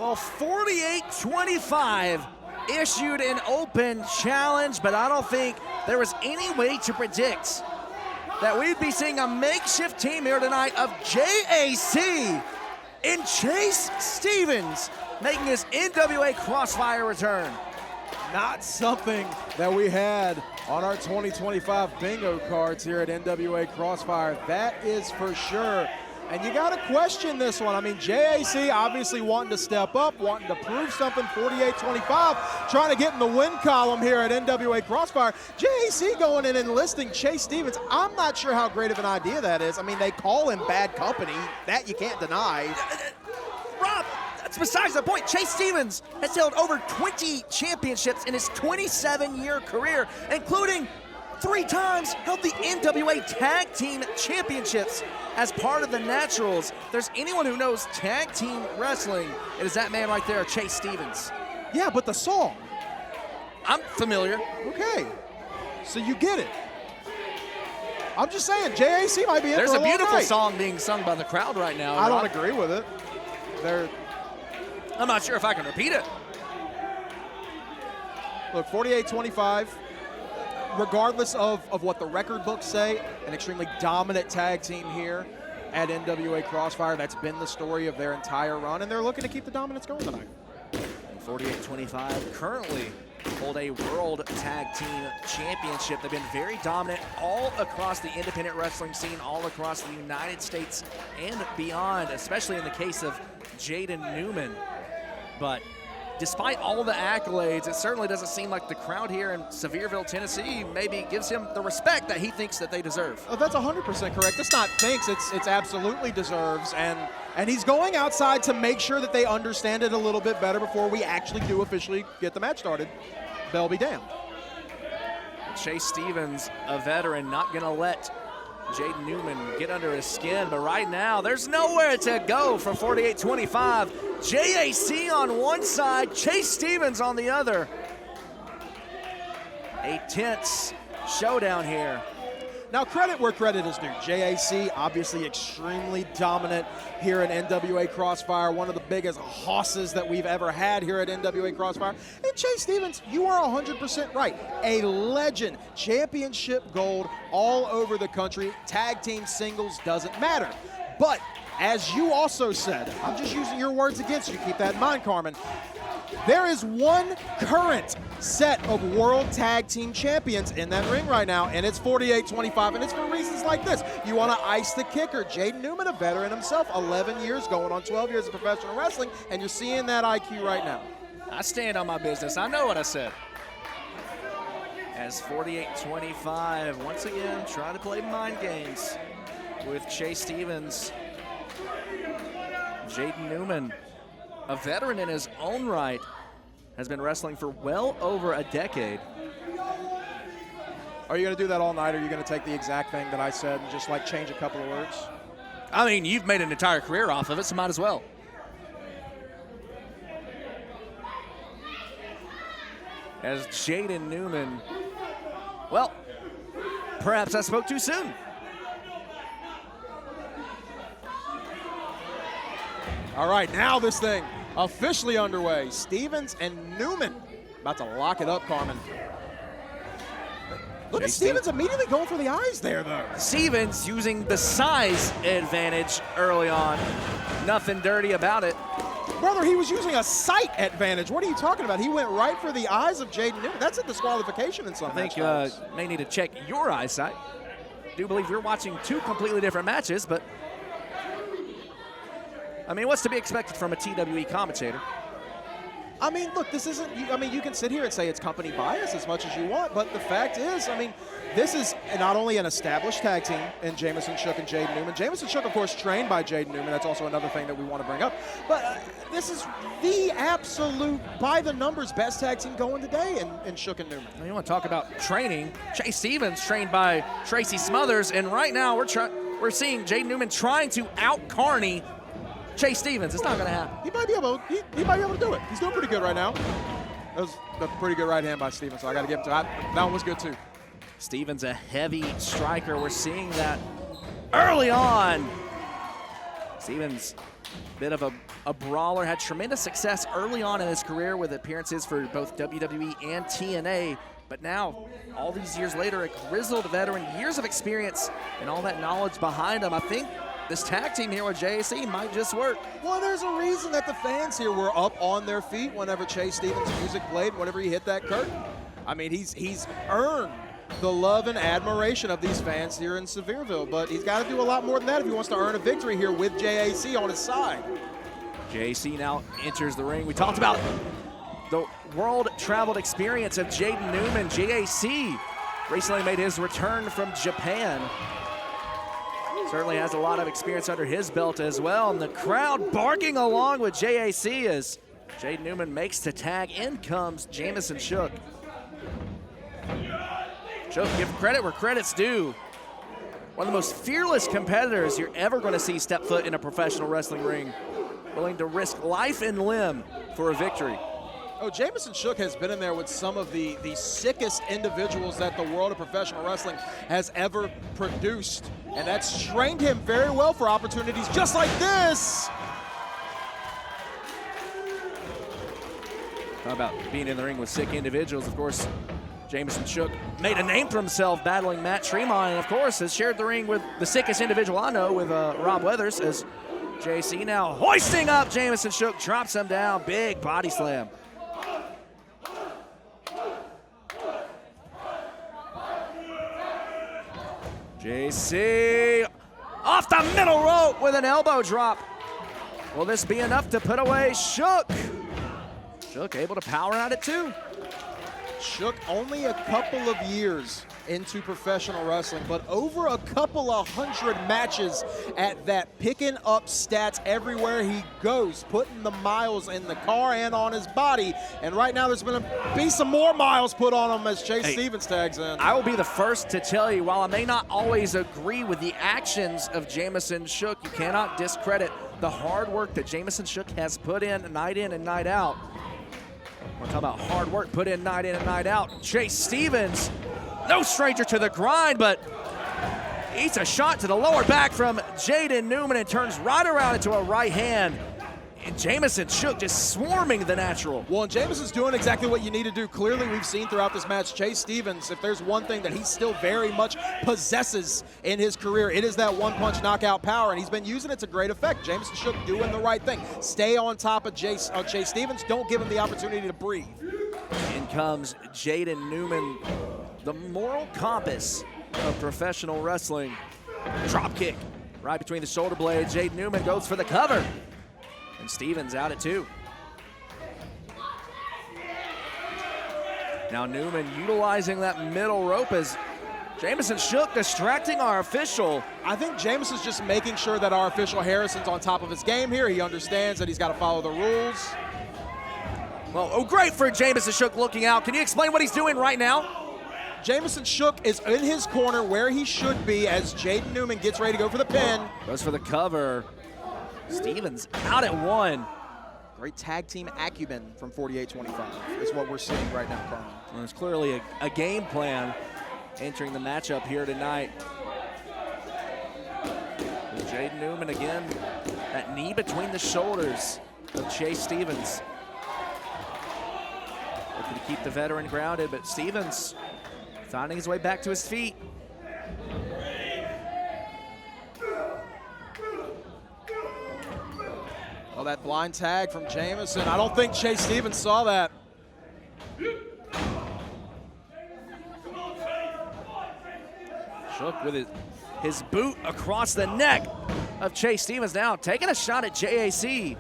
Well, 48-25 issued an open challenge, but I don't think there was any way to predict that we'd be seeing a makeshift team here tonight of JAC and Chase Stevens making his NWA Crossfire return. Not something that we had on our 2025 bingo cards here at NWA Crossfire, that is for sure. And you got to question this one. I mean, JAC obviously wanting to step up, wanting to prove something, 48-25, trying to get in the win column here at NWA Crossfire. JAC going in and enlisting Chase Stevens. I'm not sure how great of an idea that is. I mean, they call him bad company. That you can't deny. Rob, that's besides the point. Chase Stevens has held over 20 championships in his 27-year career, including 3 times held the NWA Tag Team Championships as part of the Naturals. If there's anyone who knows tag team wrestling, it is that man right there, Chase Stevens. Yeah, but the song. I'm familiar. Okay, so you get it. I'm just saying, JAC might be in There's for a beautiful night. song being sung by the crowd right now. I don't agree with it. I'm not sure if I can repeat it. Look, 48-25. Regardless of what the record books say, an extremely dominant tag team here at NWA Crossfire. That's been the story of their entire run, and they're looking to keep the dominance going tonight. 48-25 currently hold a World Tag Team Championship. They've been very dominant all across the independent wrestling scene, all across the United States and beyond, especially in the case of Jaden Newman. But despite all the accolades, it certainly doesn't seem like the crowd here in Sevierville, Tennessee maybe gives him the respect that he thinks that they deserve. Oh, that's 100% correct. It's not thinks, it's absolutely deserves. And he's going outside to make sure that they understand it a little bit better before we actually do officially get the match started. Bell be damned. Chase Stevens, a veteran, not going to let Jaden Newman get under his skin, but right now there's nowhere to go for 48-25. JAC on one side, Chase Stevens on the other. A tense showdown here. Now, credit where credit is due. JAC, obviously extremely dominant here in NWA Crossfire, one of the biggest hosses that we've ever had here at NWA Crossfire. And Chase Stevens, you are 100% right. A legend, championship gold all over the country. Tag team singles doesn't matter. But as you also said, I'm just using your words against you. Keep that in mind, Carmen. There is one current set of World Tag Team Champions in that ring right now, and it's 48-25, and it's for reasons like this. You want to ice the kicker. Jaden Newman, a veteran himself, 11 years going on 12 years of professional wrestling, and you're seeing that IQ right now. I stand on my business. I know what I said. As 48-25, once again, trying to play mind games with Chase Stevens. Jaden Newman, a veteran in his own right, has been wrestling for well over a decade. Are you going to do that all night, or are you going to take the exact thing that I said and just like change a couple of words? I mean, you've made an entire career off of it, so might as well. As Jaden Newman, well, perhaps I spoke too soon. All right, now this thing officially underway. Stevens and Newman about to lock it up, Carmen. Look at Stevens immediately going for the eyes there, though. Stevens using the size advantage early on. Nothing dirty about it. Brother, he was using a sight advantage. What are you talking about? He went right for the eyes of Jaden Newman. That's a disqualification in some I think you may need to check your eyesight. I do believe you're watching 2 completely different matches, but I mean, what's to be expected from a TWE commentator? I mean, look, this isn't, I mean, you can sit here and say it's company bias as much as you want, but the fact is, I mean, this is not only an established tag team in Jamison Shook and Jaden Newman. Jamison Shook, of course, trained by Jaden Newman. That's also another thing that we want to bring up. But this is the absolute, by the numbers, best tag team going today in Shook and Newman. You want to talk about training? Chase Stevens trained by Tracy Smothers, and right now we're seeing Jaden Newman trying to out-carny Chase Stevens. It's not going to happen. He might be able to do it. He's doing pretty good right now. That was a pretty good right hand by Stevens, so I got to give him to that. That one was good too. Stevens, a heavy striker. We're seeing that early on. Stevens, bit of a brawler, had tremendous success early on in his career with appearances for both WWE and TNA, but now, all these years later, a grizzled veteran, years of experience, and all that knowledge behind him, I think this tag team here with JAC might just work. Well, there's a reason that the fans here were up on their feet whenever Chase Stevens' music played, whenever he hit that curtain. I mean, he's earned the love and admiration of these fans here in Sevierville, but he's got to do a lot more than that if he wants to earn a victory here with JAC on his side. JAC now enters the ring. We talked about the world-traveled experience of Jaden Newman. JAC recently made his return from Japan. Certainly has a lot of experience under his belt as well, and the crowd barking along with JAC as Jaden Newman makes the tag. In comes Jamison Shook. Shook, give credit where credit's due. One of the most fearless competitors you're ever going to see step foot in a professional wrestling ring, willing to risk life and limb for a victory. Oh, Jamison Shook has been in there with some of the sickest individuals that the world of professional wrestling has ever produced. And that's trained him very well for opportunities just like this. How about being in the ring with sick individuals? Of course, Jamison Shook made a name for himself battling Matt Tremont, and of course has shared the ring with the sickest individual I know, with Rob Weathers, as JC now hoisting up Jamison Shook, drops him down, big body slam. JC off the middle rope with an elbow drop. Will this be enough to put away Shook? Shook able to power out it too. Shook only a couple of years into professional wrestling, but over a couple of hundred matches at that, picking up stats everywhere he goes, putting the miles in the car and on his body. And right now there's going to be some more miles put on him as Chase Stevens tags in. I will be the first to tell you, while I may not always agree with the actions of Jamison Shook, you cannot discredit the hard work that Jamison Shook has put in and night out. We're talking about hard work put in and night out. Chase Stevens, no stranger to the grind, but eats a shot to the lower back from Jaden Newman and turns right around into a right hand. And Jamison Shook just swarming the natural. Well, and Jamison's doing exactly what you need to do. Clearly, we've seen throughout this match, Chase Stevens, if there's one thing that he still very much possesses in his career, it is that one-punch knockout power, and he's been using it to great effect. Jamison Shook doing the right thing. Stay on top of Chase Stevens. Don't give him the opportunity to breathe. In comes Jaden Newman, the moral compass of professional wrestling. Drop kick right between the shoulder blades. Jaden Newman goes for the cover. And Stevens out at 2. Now Newman utilizing that middle rope as Jamison Shook distracting our official. I think Jamison's just making sure that our official Harrison's on top of his game here. He understands that he's got to follow the rules. Well, great for Jamison Shook looking out. Can you explain what he's doing right now? Jamison Shook is in his corner where he should be as Jaden Newman gets ready to go for the pin. Goes for the cover. Stevens out at 1. Great tag team acumen from 48-25 is what we're seeing right now, Carmen. Well, there's clearly a game plan entering the matchup here tonight. With Jaden Newman again, that knee between the shoulders of Chase Stevens. Looking to keep the veteran grounded, but Stevens finding his way back to his feet. Oh, that blind tag from Jamison. I don't think Chase Stevens saw that. Shook with his boot across the neck of Chase Stevens, now taking a shot at JAC.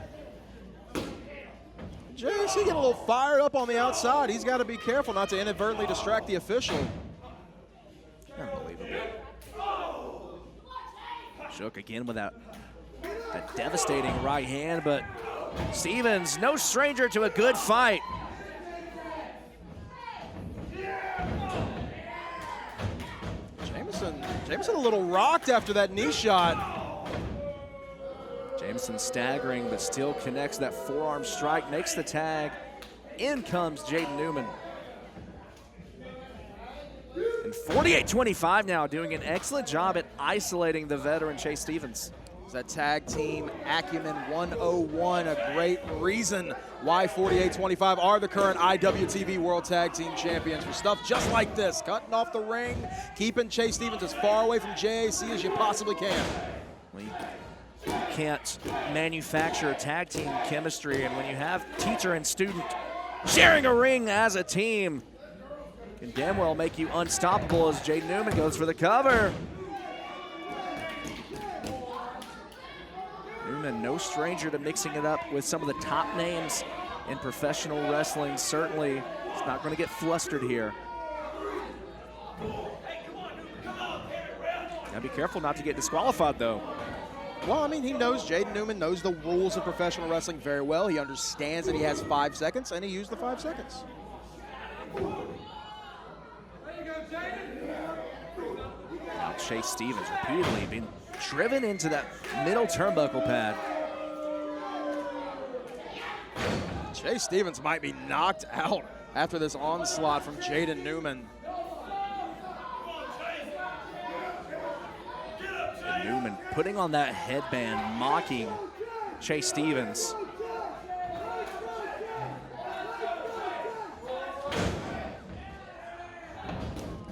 JAC getting a little fired up on the outside. He's got to be careful not to inadvertently distract the official. Unbelievable. Shook again with that devastating right hand, but Stevens, no stranger to a good fight. Jamison a little rocked after that knee shot. Jamison staggering, but still connects that forearm strike, makes the tag. In comes Jaden Newman. And 48-25 now, doing an excellent job at isolating the veteran Chase Stevens. It's that tag team acumen 101, a great reason why 48-25 are the current IWTV World Tag Team Champions for stuff just like this, cutting off the ring, keeping Chase Stevens as far away from JAC as you possibly can. Well, you can't manufacture tag team chemistry, and when you have teacher and student sharing a ring as a team, can damn well make you unstoppable as Jaden Newman goes for the cover. Newman, no stranger to mixing it up with some of the top names in professional wrestling. Certainly, he's not going to get flustered here. Gotta be careful not to get disqualified, though. Well, I mean, he knows, Jaden Newman knows the rules of professional wrestling very well. He understands that he has 5 seconds, and he used the 5 seconds. Now Chase Stevens repeatedly being driven into that middle turnbuckle pad. Chase Stevens might be knocked out after this onslaught from Jaden Newman. And Newman putting on that headband, mocking Chase Stevens.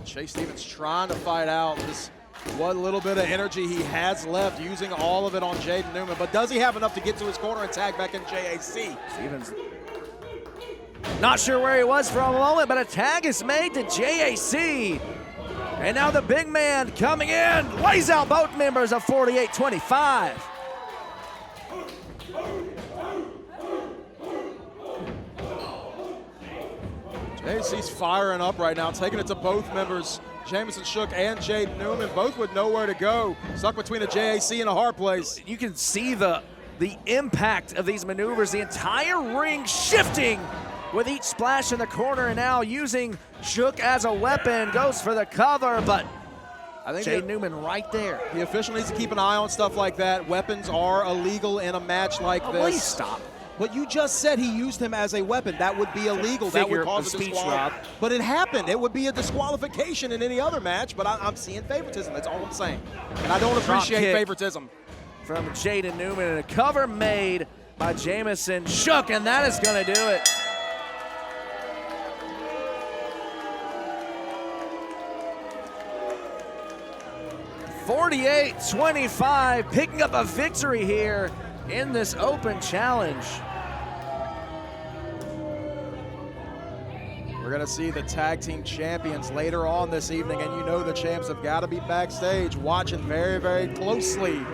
Chase Stevens trying to fight out this what little bit of energy he has left, using all of it on Jaden Newman. But does he have enough to get to his corner and tag back in JAC? Stevens not sure where he was for a moment, but a tag is made to JAC. And now the big man coming in, lays out both members of 48-25. JAC's firing up right now, taking it to both members. Jamison Shook and Jaden Newman, both with nowhere to go. Stuck between a JAC and a hard place. You can see the impact of these maneuvers, the entire ring shifting with each splash in the corner, and now using Shook as a weapon, goes for the cover, but I think Jaden Newman right there. The official needs to keep an eye on stuff like that. Weapons are illegal in a match like this. Please stop. But you just said he used him as a weapon. That would be illegal. That would cause a disqualification. But it happened. It would be a disqualification in any other match, but I'm seeing favoritism. That's all I'm saying. And I don't appreciate favoritism. From Jaden Newman, and a cover made by Jamison Shook, and that is going to do it. (48-25), picking up a victory here in this open challenge. We're going to see the tag team champions later on this evening, and you know the champs have got to be backstage watching very, very closely